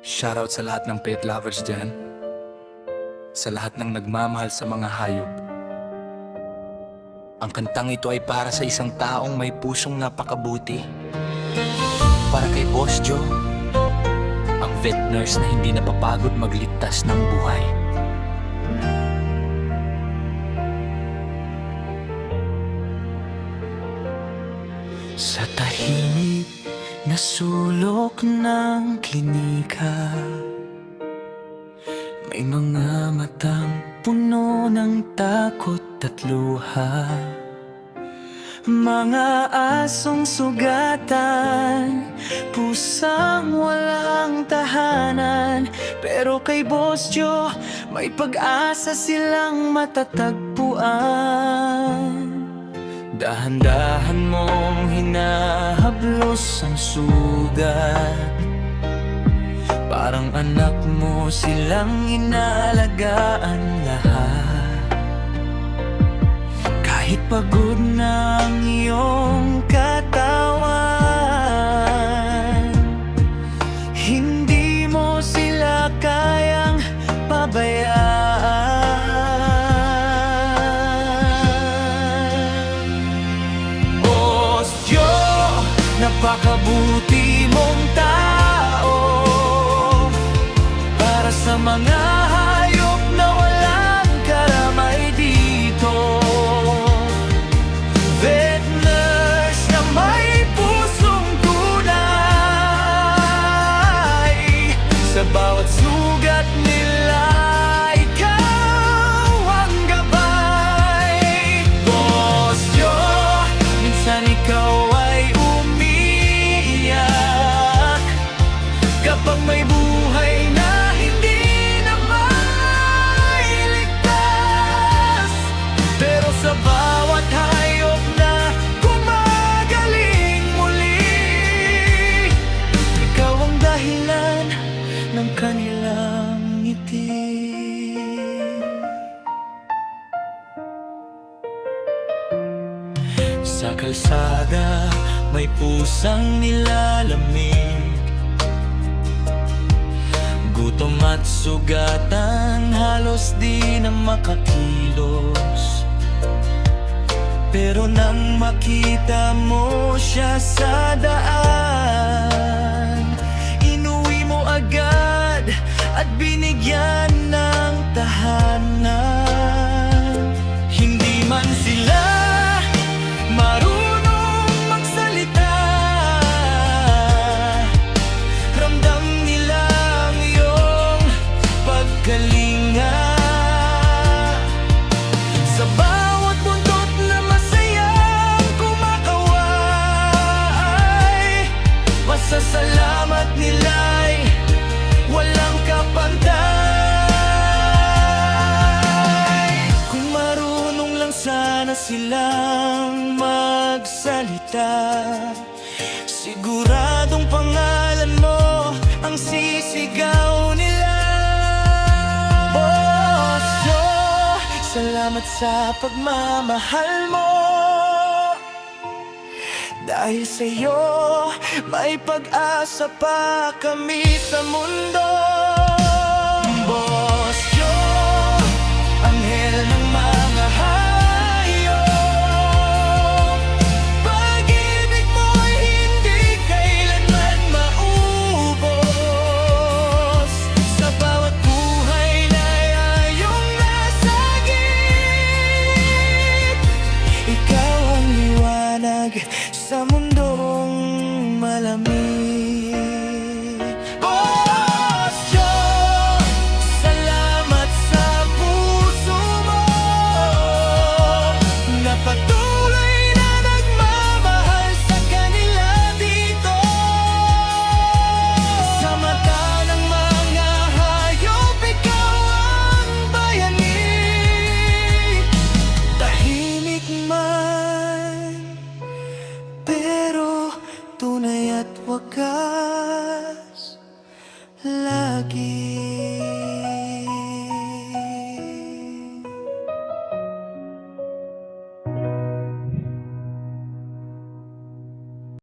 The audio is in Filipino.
Shoutout sa lahat ng pet lovers dyan. Sa lahat ng nagmamahal sa mga hayop. Ang kantang ito ay para sa isang taong may pusong napakabuti. Para kay Boss Joe, ang vet nurse na hindi napapagod magligtas ng buhay. Sa tahimik na sulok ng klinika, may mga matang puno ng takot at luha. Mga asong sugatan, pusang walang tahanan. Pero kay Boss Joe, may pag-asa silang matatagpuan. Dahan-dahan mong hinahablos ang sugat, parang anak mo silang inaalagaan lahat. Kahit pagod na ang iyong katawan, hindi mo sila kayang pabayaan. Boss Joe, napakabuti mong tao para sa mga hayop na walang karamay dito. Vet nurse na may pusong tunay, sa bawat sugat nila ikaw ang gabay. Boss Joe, minsan ikaw ay umiiyak kapag may buhay na hindi na mailigtas. Pero sa bawat hayop na gumagaling muli, ikaw ang dahilan ng kanilang ngiti. Sa kalsada, may pusang nilalamig, gutom at sugatan, halos di na makakilos. Pero nang makita mo siya sa daan, inuwi mo agad at binigyan ng tahanan. Hindi man sila marunong magsalita, ramdam nila ang iyong pagkalinga. Sa bawat buntot na masayang kumakaway, masasalamat nila'y walang kapantay. Kung marunong lang sana silang magsalita, siguradong pangalan mo ang sisigaw nila. Boss Joe, salamat sa pagmamahal mo. Dahil sa'yo, may pag-asa pa kami sa mundo. Boss Joe, anghel ng mga hayop, pag-ibig mo'y hindi kailanman maubos. Sa bawat buhay na iyong nasagip, ikaw ang liwanag sa mundong malamig. Boss Joe, salamat sa puso mo na patuloy na nagmamahal sa kanila dito. Sa mata ng mga hayop, ikaw ang bayani. Tahimik man, pero tunay at wagas lagi.